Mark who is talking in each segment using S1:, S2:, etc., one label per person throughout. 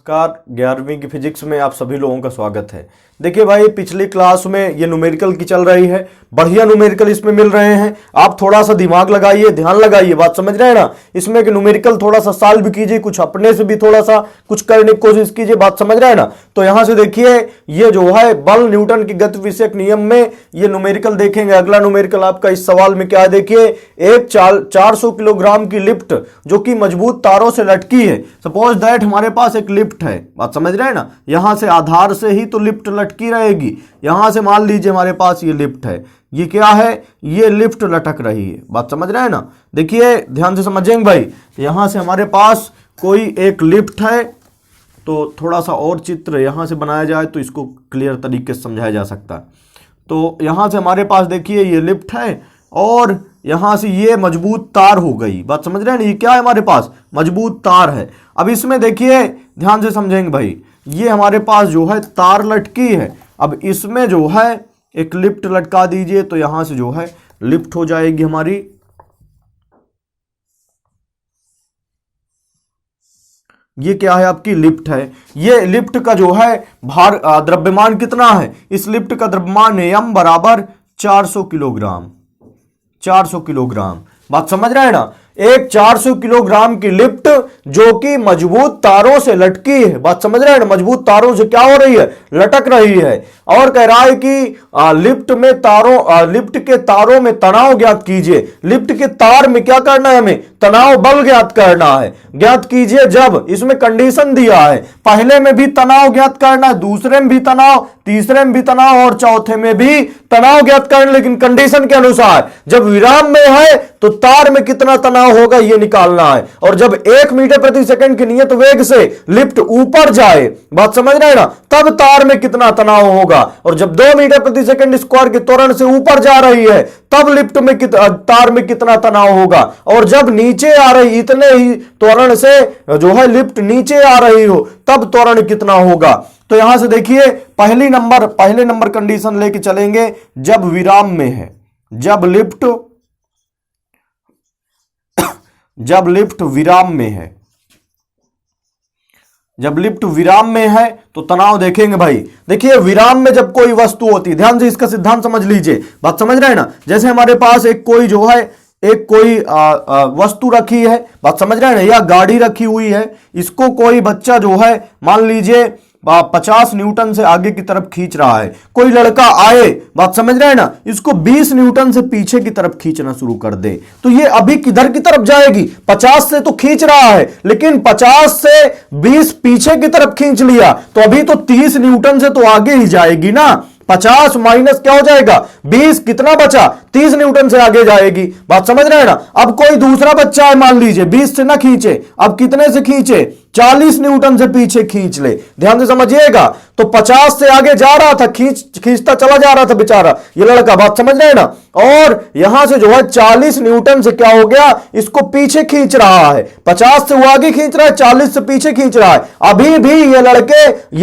S1: नमस्कार। 11वीं की फिजिक्स में आप सभी लोगों का स्वागत है। देखिए भाई, पिछली क्लास में ये न्यूमेरिकल की चल रही है, बढ़िया न्यूमेरिकल इसमें मिल रहे हैं। आप थोड़ा सा दिमाग लगाइए, ध्यान लगाइए, बात समझ रहे हैं ना। इसमें कि न्यूमेरिकल थोड़ा सा सॉल्व भी कीजिए, कुछ अपने से भी थोड़ा सा कुछ करने की कोशिश कीजिए, बात समझ रहे हैं ना। तो यहां से देखिए, ये जो है बल न्यूटन की गति विषयक नियम में ये न्यूमेरिकल देखेंगे। अगला न्यूमेरिकल आपका इस सवाल में क्या है, देखिए, एक 400 किलोग्राम की लिफ्ट जो कि मजबूत तारों से लटकी है। सपोज दैट हमारे पास एक लिफ्ट है, बात समझ रहे हैं ना। यहां से आधार से ही तो लिफ्ट लटकी रहेगी। यहां से मान लीजिए हमारे पास ये लिफ्ट है, ये क्या है, ये लिफ्ट लटक रही है, बात समझ रहे हैं ना। देखिए ध्यान से समझेंगे भाई, यहां से हमारे पास कोई एक लिफ्ट है, तो थोड़ा सा और चित्र यहां से बनाया जाए तो इसको क्लियर तरीके से समझाया जा सकता है। तो यहां से हमारे पास देखिए ये लिफ्ट है और यहां से ये मजबूत तार हो गई, बात समझ रहे हैं ना। ये क्या है, हमारे पास मजबूत तार है। अब इसमें देखिए ध्यान से समझेंगे भाई, ये हमारे पास जो है तार लटकी है। अब इसमें जो है एक लिफ्ट लटका दीजिए, तो यहां से जो है लिफ्ट हो जाएगी हमारी। ये क्या है, आपकी लिफ्ट है। ये लिफ्ट का जो है भार द्रव्यमान कितना है, इस लिफ्ट का द्रव्यमान m बराबर 400 किलोग्राम। 400 किलोग्राम, बात समझ रहे हैं ना। एक 400 किलोग्राम की लिफ्ट जो कि मजबूत तारों से लटकी है, बात समझ रहे हैं ना। मजबूत तारों से क्या हो रही है, लटक रही है। और कह रहा है कि लिफ्ट के तारों में तनाव ज्ञात कीजिए। लिफ्ट के तार में क्या करना है, हमें तनाव बल ज्ञात करना है। ज्ञात कीजिए जब, इसमें कंडीशन दिया है, पहले में भी तनाव ज्ञात करना है, दूसरे में भी तनाव, तीसरे में भी तनाव और चौथे में भी तनाव ज्ञात करना। लेकिन कंडीशन के अनुसार जब विराम में है तो तार में कितना तनाव होगा ये निकालना है। और जब 1 मीटर प्रति सेकंड की नियत वेग से लिफ्ट ऊपर जाए, बात समझ रहे हैं ना, तब तार में कितना तनाव होगा। और जब 2 मीटर प्रति सेकंड स्क्वायर के त्वरण से ऊपर जा रही है, तब लिफ्ट में तार में कितना तनाव होगा। और जब नीचे आ रही, इतने ही त्वरण से जो है लिफ्ट नीचे आ रही हो, तब त्वरण कितना होगा। तो यहां से देखिए पहले नंबर कंडीशन लेके चलेंगे, जब विराम में है, जब लिफ्ट विराम में है, जब लिफ्ट विराम में है तो तनाव देखेंगे भाई। देखिए विराम में जब कोई वस्तु होती है, ध्यान से इसका सिद्धांत समझ लीजिए, बात समझ रहे हैं ना। जैसे हमारे पास एक कोई वस्तु रखी है, बात समझ रहे हैं ना, या गाड़ी रखी हुई है, इसको कोई बच्चा जो है मान लीजिए 50 न्यूटन से आगे की तरफ खींच रहा है। कोई लड़का आए, बात समझ रहे हैं ना, इसको 20 न्यूटन से पीछे की तरफ खींचना शुरू कर दे, तो ये अभी किधर की तरफ जाएगी, 50 से तो खींच रहा है, लेकिन 50 से 20 पीछे की तरफ खींच लिया तो अभी तो 30 न्यूटन से तो आगे ही जाएगी ना। 50 माइनस क्या हो जाएगा, 20, कितना बचा, 30 न्यूटन से आगे जाएगी, बात समझ रहे हैं ना। अब कोई दूसरा बच्चा है, मान लीजिए 20 से ना खींचे, अब कितने से खींचे, 40 न्यूटन से पीछे खींच ले, ध्यान से समझिएगा। तो 50 से आगे जा रहा था, खींचता चला जा रहा था बेचारा ये लड़का, बात समझ रहे हैं ना। और यहां से जो है 40 न्यूटन से क्या हो गया, इसको पीछे खींच रहा है। 50 से वो आगे खींच रहा है, 40 से पीछे खींच रहा है। अभी भी ये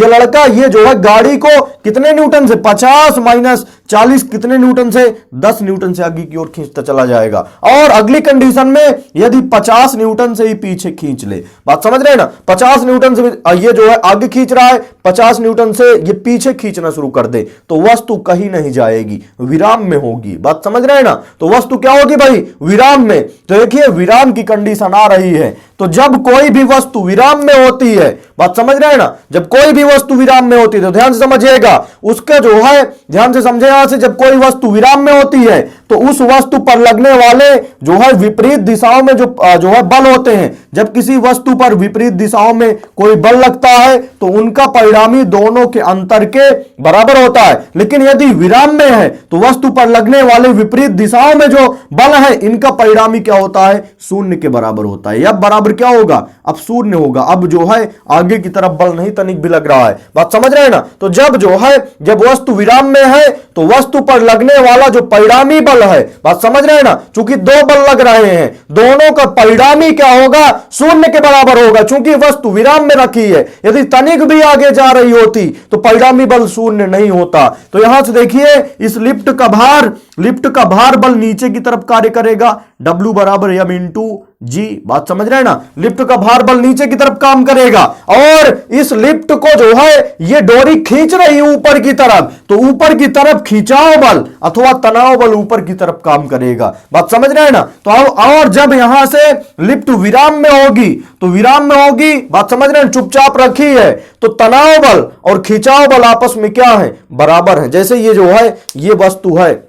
S1: लड़का ये जो है गाड़ी को कितने न्यूटन से, 50 माइनस 40 कितने न्यूटन से, 10 न्यूटन से आगे की ओर खींचता चला जाएगा। और अगली कंडीशन में यदि 50 न्यूटन से ही पीछे खींच ले, बात समझ रहे हैं ना, 50 न्यूटन से ये जो है आगे खींच रहा है, 50 न्यूटन से ये पीछे खींचना शुरू कर दे, तो वस्तु कहीं नहीं जाएगी, विराम में होगी, बात समझ रहे हैं ना। तो वस्तु क्या होगी भाई, विराम में। तो देखिए विराम की कंडीशन आ रही है, तो जब कोई भी वस्तु विराम में होती है, बात समझ रहे हैं ना, जब कोई भी वस्तु विराम में होती है तो ध्यान से समझिएगा, उसका जो है ध्यान से समझे, यहां से जब कोई वस्तु विराम में होती है तो उस वस्तु पर लगने वाले जो है विपरीत दिशाओं में जो है बल होते हैं। जब किसी वस्तु पर विपरीत दिशाओं में कोई बल लगता है तो उनका परिणामी दोनों के अंतर के बराबर होता है। लेकिन यदि विराम में है तो वस्तु पर लगने वाले विपरीत दिशाओं में जो बल है, इनका परिणामी क्या होता है, शून्य के बराबर होता है। अब बराबर क्या होगा, अब शून्य होगा। अब जो है आगे की तरफ बल नहीं तनिक भी लग रहा है, बात समझ रहे हैं ना। तो जब वस्तु विराम में है तो वस्तु पर लगने वाला जो परिणामी बल है, बात समझ रहे हैं ना, चूंकि 2 बल लग रहे हैं, दोनों का परिणामी क्या होगा, शून्य के बराबर होगा, चूंकि वस्तु विराम में रखी है। यदि तनिक भी आगे जा रही होती तो परिणामी बल शून्य नहीं होता। तो यहां से देखिए इस लिफ्ट का भार लिफ्ट का भार बल नीचे की तरफ कार्य करेगा, W बराबर m इंटू जी। बात समझ रहे हैं ना, लिफ्ट का भार बल नीचे की तरफ काम करेगा और इस लिफ्ट को जो है ये डोरी खींच रही है ऊपर की तरफ, तो ऊपर की तरफ खिंचाव बल अथवा तनाव बल ऊपर की तरफ काम करेगा। बात समझ रहे हैं ना। तो और जब यहां से लिफ्ट विराम में होगी, तो विराम में होगी, बात समझ रहे हैं, चुपचाप रखी है, तो तनाव बल और खिंचाव बल आपस में क्या है, बराबर है। जैसे ये जो है ये वस्तु है,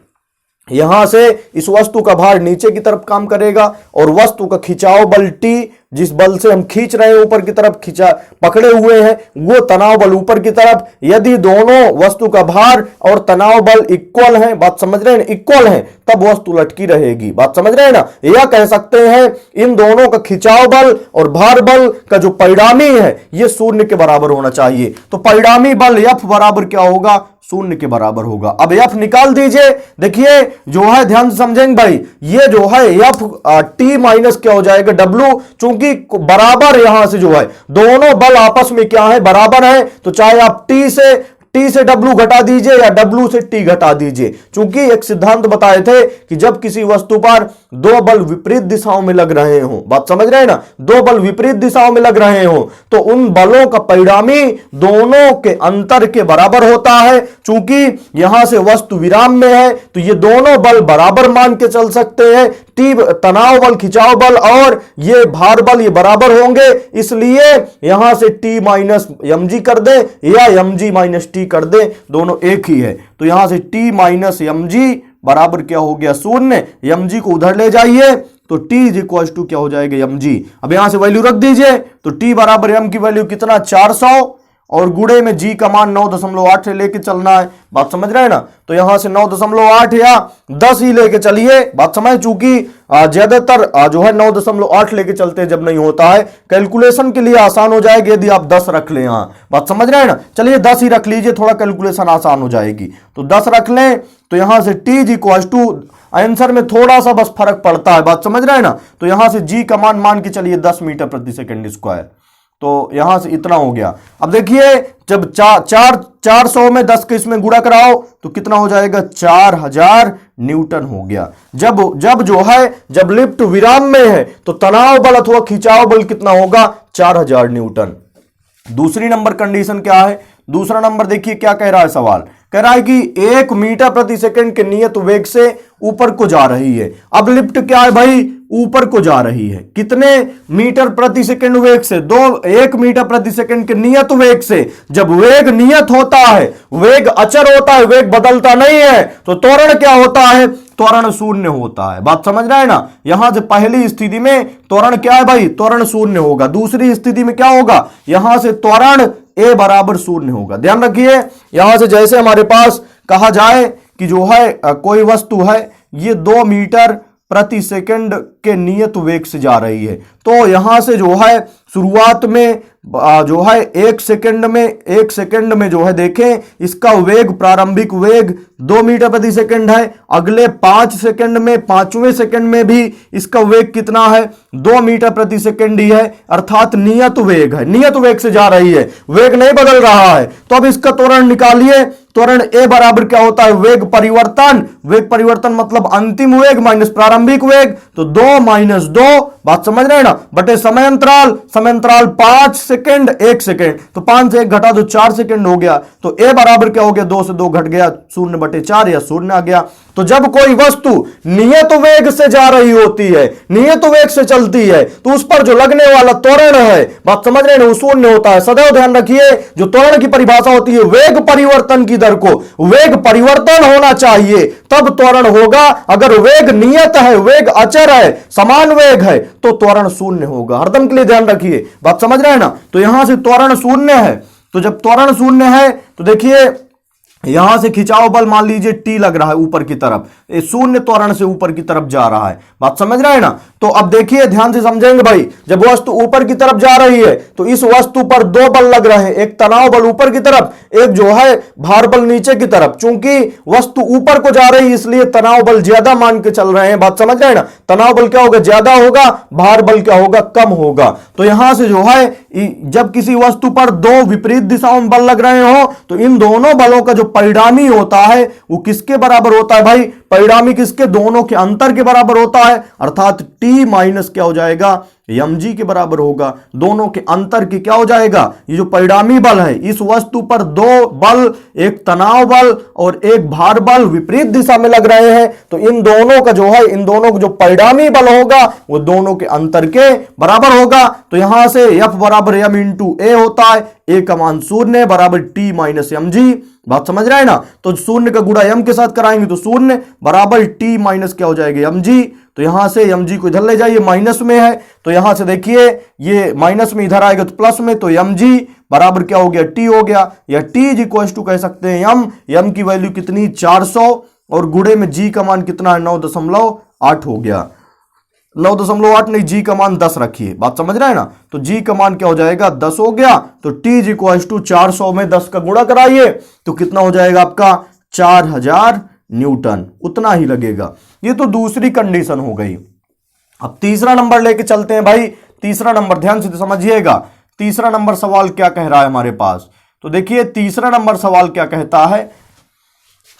S1: यहां से इस वस्तु का भार नीचे की तरफ काम करेगा और वस्तु का खिंचाव बल T, जिस बल से हम खींच रहे हैं ऊपर की तरफ, खिंचा पकड़े हुए हैं, वो तनाव बल ऊपर की तरफ। यदि दोनों वस्तु का भार और तनाव बल इक्वल हैं, बात समझ रहे हैं, इक्वल हैं, तब वस्तु लटकी रहेगी। बात समझ रहे हैं ना। यह कह सकते हैं इन दोनों का खिंचाव बल और भार बल का जो परिणामी है ये शून्य के बराबर होना चाहिए। तो परिणामी बल F बराबर क्या होगा, शून्य के बराबर होगा। अब F निकाल दीजिए। देखिए जो है ध्यान से समझेंगे भाई, ये जो है F T माइनस क्या हो जाएगा, W, चूंकि बराबर यहां से जो है दोनों बल आपस में क्या है, बराबर है, तो चाहे आप T से W घटा दीजिए या W से T घटा दीजिए। चूंकि एक सिद्धांत बताए थे कि जब किसी वस्तु पर दो बल विपरीत दिशाओं में लग रहे हो, बात समझ रहे हैं ना, दो बल विपरीत दिशाओं में लग रहे हो, तो उन बलों का परिणामी दोनों के अंतर के बराबर होता है। चूंकि यहां से वस्तु विराम में है, तो ये दोनों बल बराबर मान के चल सकते हैं। T तनाव बल, खिंचाव बल और ये भार बल ये बराबर होंगे, इसलिए यहां से T माइनस mg कर दे या mg माइनस T कर दे, दोनों एक ही है। तो यहां से T माइनस mg बराबर क्या हो गया, शून्य। mg को उधर ले जाइए तो T इज इक्वल टू क्या हो जाएगा, mg। अब यहां से वैल्यू रख दीजिए, तो T बराबर m की वैल्यू कितना, 400, और गुणे में G का मान 9.8 लेके चलना है। बात समझ रहे हैं ना। तो यहां से 9.8 या 10 ही लेके चलिए, बात समझ, चूंकि ज्यादातर जो है 9.8 लेके चलते हैं जब नहीं होता है, कैलकुलेशन के लिए आसान हो जाएगी यदि आप 10 रख लें। यहां बात समझ रहे हैं ना। चलिए 10 ही रख लीजिए, थोड़ा कैलकुलेशन आसान हो जाएगी। तो 10 रख लें, तो यहां से T is equal to, answer में थोड़ा सा बस फर्क पड़ता है, बात समझ रहे हैं ना। तो यहां से G का मान के चलिए 10 मीटर प्रति सेकंड स्क्वायर, तो यहां से इतना हो गया। अब देखिए जब 400 में 10 के इसमें गुणा कराओ तो कितना हो जाएगा, 4000 न्यूटन हो गया। जब लिफ्ट विराम में है तो तनाव बल अथवा खिंचाव बल कितना होगा, 4000 न्यूटन। दूसरी नंबर कंडीशन क्या है, दूसरा नंबर देखिए क्या कह रहा है सवाल, कह रहा है कि 1 मीटर प्रति सेकंड के नियत वेग से ऊपर को जा रही है। अब लिफ्ट क्या है भाई, ऊपर को जा रही है, कितने मीटर प्रति सेकंड वेग से, 1 मीटर प्रति सेकंड के नियत वेग से। जब वेग नियत होता है, वेग अचर होता है, वेग बदलता नहीं है, तो त्वरण क्या होता है, त्वरण शून्य होता है। बात समझ रहे हैं ना। यहां से पहली स्थिति में त्वरण क्या है भाई, त्वरण शून्य होगा। दूसरी स्थिति में क्या होगा, यहां से त्वरण A बराबर शून्य होगा। ध्यान रखिए, यहां से जैसे हमारे पास कहा जाए कि जो है कोई वस्तु है ये 2 मीटर प्रति सेकंड के नियत वेग से जा रही है, तो यहां से जो है शुरुआत में जो है 1 सेकंड में जो है देखें इसका वेग, प्रारंभिक वेग 2 मीटर प्रति सेकंड है। अगले 5 सेकंड में, 5वें सेकंड में भी इसका वेग कितना है, 2 मीटर प्रति सेकंड ही है, अर्थात नियत वेग है, नियत वेग से जा रही है, वेग नहीं बदल रहा है। तो अब इसका त्वरण निकालिए। त्वरण A बराबर क्या होता है, वेग परिवर्तन। वेग परिवर्तन मतलब अंतिम वेग माइनस प्रारंभिक वेग, तो 2 माइनस 2, बात समझ रहे हैं ना, बटे समय अंतराल 5 सेकंड 1 सेकंड, तो 5 से 1 घटा दो 4 सेकंड हो गया। तो A बराबर क्या हो गया, 2 से 2 घट गया, 0/4 या 0 आ गया। तो जब कोई वस्तु नियत वेग से जा रही होती है, नियत वेग से चलती है, तो उस पर जो लगने वाला त्वरण है, बात समझ रहे हैं, वो शून्य होता है। सदैव ध्यान रखिए, जो त्वरण की परिभाषा होती है वेग परिवर्तन की दर को, वेग परिवर्तन होना चाहिए तब त्वरण होगा। अगर वेग नियत है, वेग अचर है, समान वेग है, तो त्वरण शून्य होगा। हरदम के लिए ध्यान रखिए, बात समझ रहे हैं ना। तो यहां से त्वरण शून्य है, तो जब त्वरण शून्य है तो देखिए यहां से खिंचाव बल मान लीजिए T लग रहा है ऊपर की तरफ, शून्य त्वरण से ऊपर की तरफ जा रहा है, बात समझ रहे हैं ना। तो अब देखिए ध्यान से समझेंगे भाई, जब वस्तु ऊपर की तरफ जा रही है तो इस वस्तु पर 2 बल लग रहे हैं, एक तनाव बल ऊपर की तरफ, एक जो है भार बल नीचे की तरफ। चूंकि वस्तु ऊपर को जा रही है इसलिए तनाव बल ज्यादा मान के चल रहे हैं, बात समझ रहे हैं ना। तनाव बल क्या होगा, ज्यादा होगा, भार बल क्या होगा, कम होगा। तो यहां से जो है जब किसी वस्तु पर 2 विपरीत दिशाओं में बल लग रहे हो तो इन दोनों बलों का जो परिणामी होता है वो किसके बराबर होता है भाई? परिणामी किसके? दोनों के अंतर के बराबर होता है, अर्थात T माइनस क्या हो जाएगा? mg के बराबर होगा। दोनों के अंतर की क्या हो जाएगा? ये जो परिणामी बल है, इस वस्तु पर दो बल, एक तनाव बल और एक भार बल विपरीत दिशा में लग रहे हैं, तो इन दोनों का जो है, इन दोनों का जो परिणामी बल होगा वो दोनों के अंतर के बराबर होगा। तो यहां से F बराबर m इंटू ए होता है, ए का मान 0 बराबर T माइनस mg। बात समझ रहे हैं ना? तो शून्य का गुणा m के साथ कराएंगे तो 0 बराबर T माइनस क्या हो जाएगा? mg। तो यहां से mg को इधर ले जाइए, माइनस में है, तो यहां से देखिए ये माइनस में इधर आएगा तो प्लस में, तो mg बराबर क्या हो गया? T हो गया, या T इज इक्वल टू कह सकते हैं m की वैल्यू कितनी? 400, और गुणे में g का मान कितना है? 9.8 हो गया। 9.8 नहीं, g का मान 10 रखिए। बात समझ रहे हैं ना? तो g का मान क्या हो जाएगा? 10 हो गया। तो t इज इक्वल टू 400 में 10 का गुणा कराइए तो कितना हो जाएगा आपका? 4000 न्यूटन, उतना ही लगेगा। ये तो दूसरी कंडीशन हो गई। अब तीसरा नंबर लेके चलते हैं भाई। तीसरा नंबर ध्यान से समझिएगा, तीसरा नंबर सवाल क्या कह रहा है हमारे पास। तो देखिए तीसरा नंबर सवाल क्या कहता है,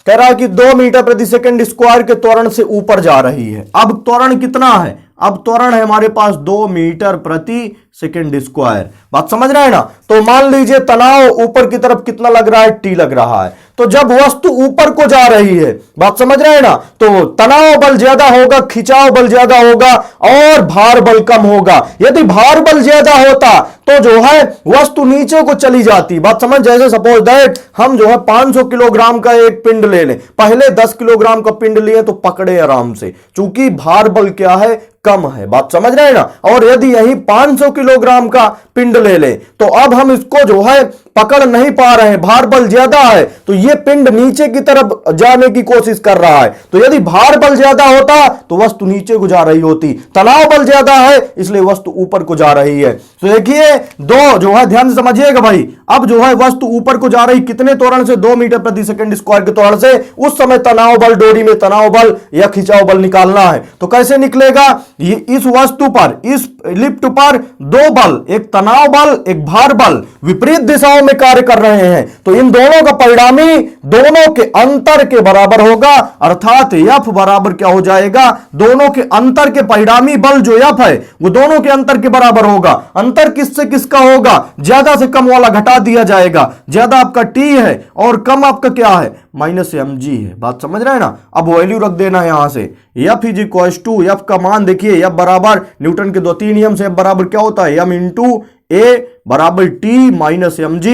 S1: कह रहा है कि 2 मीटर प्रति सेकंड स्क्वायर के त्वरण से ऊपर जा रही है। अब त्वरण कितना है? अब त्वरण है हमारे पास 2 मीटर प्रति सेकंड स्क्वायर। बात समझ रहे हैं ना? तो मान लीजिए तनाव ऊपर की तरफ कितना लग रहा है? T लग रहा है। तो जब वस्तु ऊपर को जा रही है, बात समझ रहे हैं ना, तो तनाव बल ज्यादा होगा, खिंचाव बल ज्यादा होगा और भार बल कम होगा। यदि भार बल ज्यादा होता तो जो है वस्तु नीचे को चली जाती। बात समझ? जैसे सपोज दैट हम जो है 500 किलोग्राम का एक पिंड ले लें, पहले 10 किलोग्राम का पिंड लिए तो पकड़े आराम से, क्योंकि भार बल क्या है? कम है। बात समझ रहे हैं ना? और यदि यही 500 किलोग्राम का पिंड ले ले तो अब हम इसको जो है पकड़ नहीं पा रहे हैं, भार बल ज्यादा है, तो ये पिंड नीचे की तरफ जाने की कोशिश कर रहा है। तो यदि भार बल ज्यादा होता तो वस्तु नीचे को जा रही होती, तनाव बल ज्यादा है इसलिए वस्तु ऊपर को जा रही है। तो देखिए दो जो है, ध्यान से समझिएगा भाई, अब जो है वस्तु ऊपर को जा रही कितने त्वरण से? 2 मीटर प्रति सेकंड स्क्वायर के त्वरण से। उस समय तनाव बल, डोरी में तनाव बल या खिंचाव बल निकालना है। तो कैसे निकलेगा? ये इस वस्तु पर, इस लिफ्ट पर दो बल, एक तनाव बल, एक भार बल विपरीत दिशाओं में कार्य कर रहे हैं, तो इन दोनों का परिणामी दोनों के अंतर के बराबर होगा, अर्थात F बराबर क्या हो जाएगा? दोनों के अंतर के परिणामी बल जो F है वो दोनों के अंतर के बराबर होगा। अंतर किससे किसका होगा? ज्यादा से कम वाला घटा दिया जाएगा। ज्यादा आपका T है और कम आपका क्या है? माइनस mg है। बात समझ रहे हैं ना? अब वैल्यू रख देना है यहां से। F is equal to, F का मान देखिए, F बराबर न्यूटन के 2-3 नियम से F बराबर क्या होता है? m इंटू ए बराबर T माइनस mg।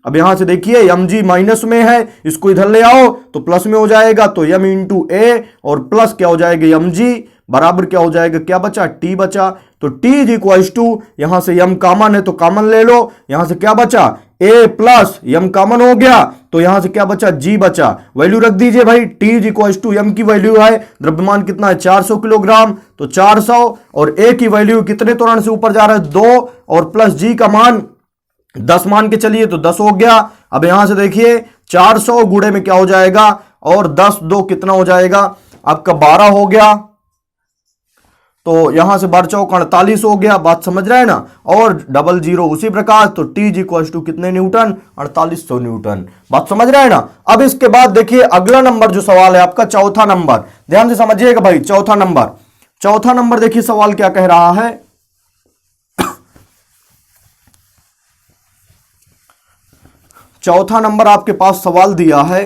S1: अब यहां से देखिए mg माइनस में है, इसको इधर ले आओ तो प्लस में हो जाएगा, तो m इंटू ए और प्लस क्या हो जाएगा? mg बराबर क्या हो जाएगा? क्या बचा? T बचा। तो T इज इक्वल टू, यहां से m कॉमन है तो कॉमन ले लो, यहां से क्या बचा? a प्लस m कॉमन हो गया तो यहां से क्या बचा? g बचा। वैल्यू रख दीजिए भाई। T is equal to, m की वैल्यू है, द्रव्यमान कितना है? 400 किलोग्राम, तो 400, और a की वैल्यू कितने त्वरण से ऊपर जा रहा है? 2, और प्लस g का मान 10 मान के चलिए तो 10 हो गया। अब यहां से देखिए 400 गुणे में क्या हो जाएगा? और 10 2 कितना हो जाएगा? आपका 12 हो गया। तो यहां से 12 चौक 48 हो गया। बात समझ रहे हैं ना? और 00 उसी प्रकार, तो T इज इक्वल टू कितने न्यूटन? 4800 न्यूटन। बात समझ रहे हैं ना? अब इसके बाद देखिए अगला नंबर जो सवाल है आपका, चौथा नंबर, ध्यान से समझिएगा भाई। चौथा नंबर देखिए सवाल क्या कह रहा है। चौथा नंबर आपके पास सवाल दिया है,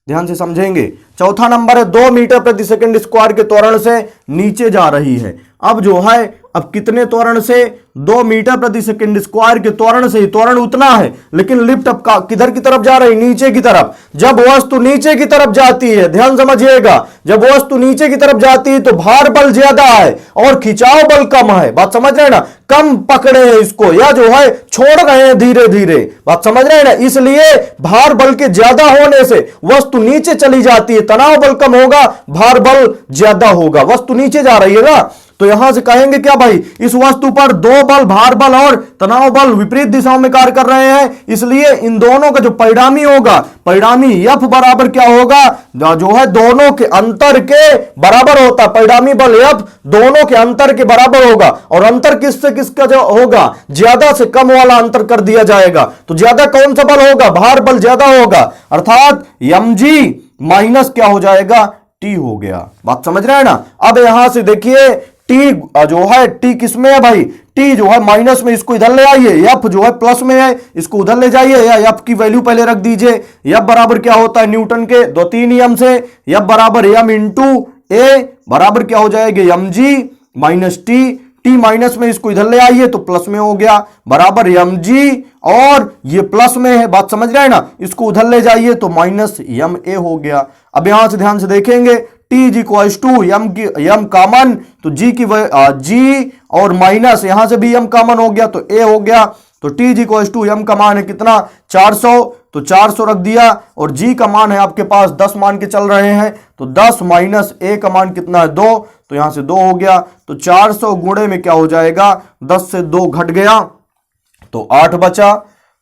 S1: ध्यान से समझेंगे। चौथा नंबर है 2 मीटर प्रति सेकंड स्क्वायर के त्वरण से नीचे जा रही है। अब जो है, अब कितने त्वरण से? 2 मीटर प्रति सेकंड स्क्वायर के त्वरण से ही, त्वरण उतना है, लेकिन लिफ्ट अब किधर की तरफ जा रही? नीचे की तरफ। जब वस्तु नीचे की तरफ जाती है, ध्यान समझिएगा, जब वस्तु नीचे की तरफ जाती है तो भार बल ज्यादा है और खिंचाव बल कम है। बात समझ रहे हैं ना? कम पकड़े हैं इसको, या जो है छोड़ रहे हैं धीरे धीरे। बात समझ रहे हैं ना? इसलिए भार बल के ज्यादा होने से वस्तु नीचे चली जाती है, तनाव बल कम होगा, भार बल ज्यादा होगा, वस्तु नीचे जा रही है ना। तो यहां से कहेंगे क्या भाई, इस वस्तु पर दो बल, भार बल और तनाव बल विपरीत दिशाओं में कार्य कर रहे हैं, इसलिए इन दोनों का जो परिणामी होगा, परिणामी F बराबर क्या होगा, जो है दोनों के अंतर के बराबर होता है। परिणामी बल F दोनों के अंतर के बराबर होगा, और अंतर किससे किसका जो होगा, ज्यादा से कम वाला अंतर कर दिया जाएगा। तो ज्यादा कौन सा बल होगा, भार बल ज्यादा होगा, अर्थात mg माइनस क्या हो जाएगा, t हो गया। बात समझ रहे हैं ना। अब यहां से देखिए t जो है, t किस में है भाई, t जो है माइनस में, इसको इधर ले आइए, f जो है प्लस में है, इसको उधर ले जाइए, या f की वैल्यू पहले रख दीजिए। f बराबर क्या होता है, न्यूटन के दो तीन नियम से, f बराबर m इंटू a बराबर क्या हो जाएगी, mg माइनस t माइनस में, इसको इधर ले आइए तो प्लस में हो गया, बराबर mg, और ये प्लस में है, बात समझ रहे हैं ना, इसको उधर ले जाइए तो माइनस ma हो गया। अब यहां से ध्यान से देखेंगे, t is equals to m common, तो g की g और माइनस यहां से भी m कॉमन हो गया तो a हो गया। तो t is equals to m का मान है कितना, 400, तो 400 रख दिया, और g का मान है आपके पास 10 मान के चल रहे हैं, तो 10 माइनस a का मान कितना है 2, तो यहां से 2 हो गया। तो 400 गुणे में क्या हो जाएगा, 10 से 2 घट गया तो 8 बचा।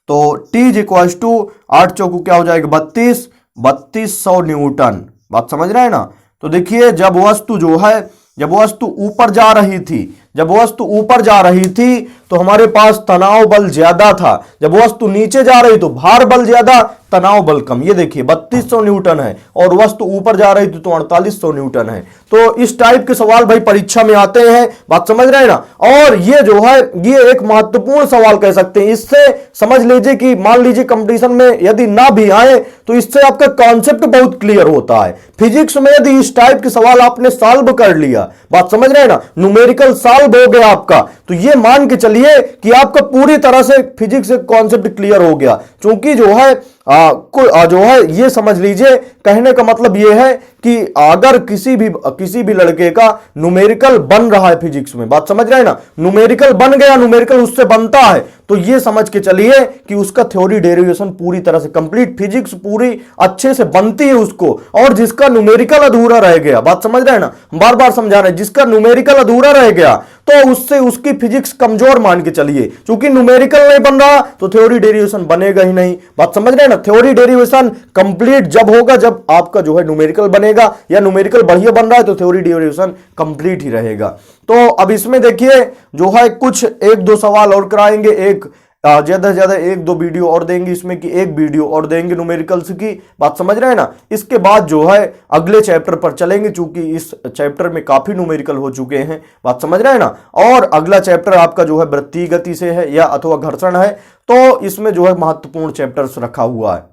S1: तो t इज इक्वल्स टू 8 चौको क्या हो जाएगा 3200 न्यूटन। बात समझ रहे हैं ना। तो देखिए जब वस्तु जो है, जब वस्तु ऊपर जा रही थी, जब वस्तु ऊपर जा रही थी तो हमारे पास तनाव बल ज्यादा था, जब वस्तु नीचे जा रही तो भार बल ज्यादा, तनाव बल कम। ये देखिए 3200 न्यूटन है, और वस्तु ऊपर जा रही थी तो 4800 न्यूटन है। तो इस टाइप के सवाल भाई परीक्षा में आते हैं, बात समझ रहे हैं ना। और ये जो है, ये एक महत्वपूर्ण सवाल कह सकते हैं। इससे समझ लीजिए कि मान लीजिए कंपटीशन में यदि ना भी आए तो इससे आपका कॉन्सेप्ट बहुत क्लियर होता है। फिजिक्स में यदि इस टाइप के सवाल आपने सॉल्व कर लिया, बात समझ रहे हैं ना, न्यूमेरिकल सॉल्व हो गया आपका, तो ये मान के चलिए कि आपका पूरी तरह से फिजिक्स से कॉन्सेप्ट क्लियर हो गया। क्योंकि जो है जो है ये समझ लीजिए, कहने का मतलब ये है कि अगर किसी भी लड़के का न्यूमेरिकल बन रहा है फिजिक्स में, बात समझ रहे हैं ना, न्यूमेरिकल बन गया, न्यूमेरिकल उससे बनता है, तो ये समझ के चलिए कि उसका थ्योरी डेरिवेशन पूरी तरह से कंप्लीट, फिजिक्स पूरी अच्छे से बनती है उसको। और जिसका न्यूमेरिकल अधूरा रह गया, बात समझ रहे हैं ना, बार बार समझा रहे हैं, जिसका न्यूमेरिकल अधूरा रह गया तो उससे उसकी फिजिक्स कमजोर मान के चलिए। क्योंकि न्यूमेरिकल नहीं बन रहा तो थ्योरी डेरिवेशन बनेगा ही नहीं। बात समझ रहे हैं ना। थ्योरी डेरिवेशन कंप्लीट जब होगा, जब आपका जो है न्यूमेरिकल बनेगा, या न्यूमेरिकल बढ़िया बन रहा है तो थ्योरी डेरिवेशन कंप्लीट ही रहेगा। तो अब इसमें देखिए जो है कुछ एक दो सवाल और कराएंगे, एक ज्यादा से ज्यादा एक दो वीडियो और देंगे, इसमें कि एक वीडियो और देंगे न्यूमेरिकल्स की, बात समझ रहे हैं ना। इसके बाद जो है अगले चैप्टर पर चलेंगे, चूंकि इस चैप्टर में काफी न्यूमेरिकल हो चुके हैं, बात समझ रहे हैं ना। और अगला चैप्टर आपका जो है वृत्तीय गति से है या अथवा घर्षण है, तो इसमें जो है महत्वपूर्ण चैप्टर्स रखा हुआ है।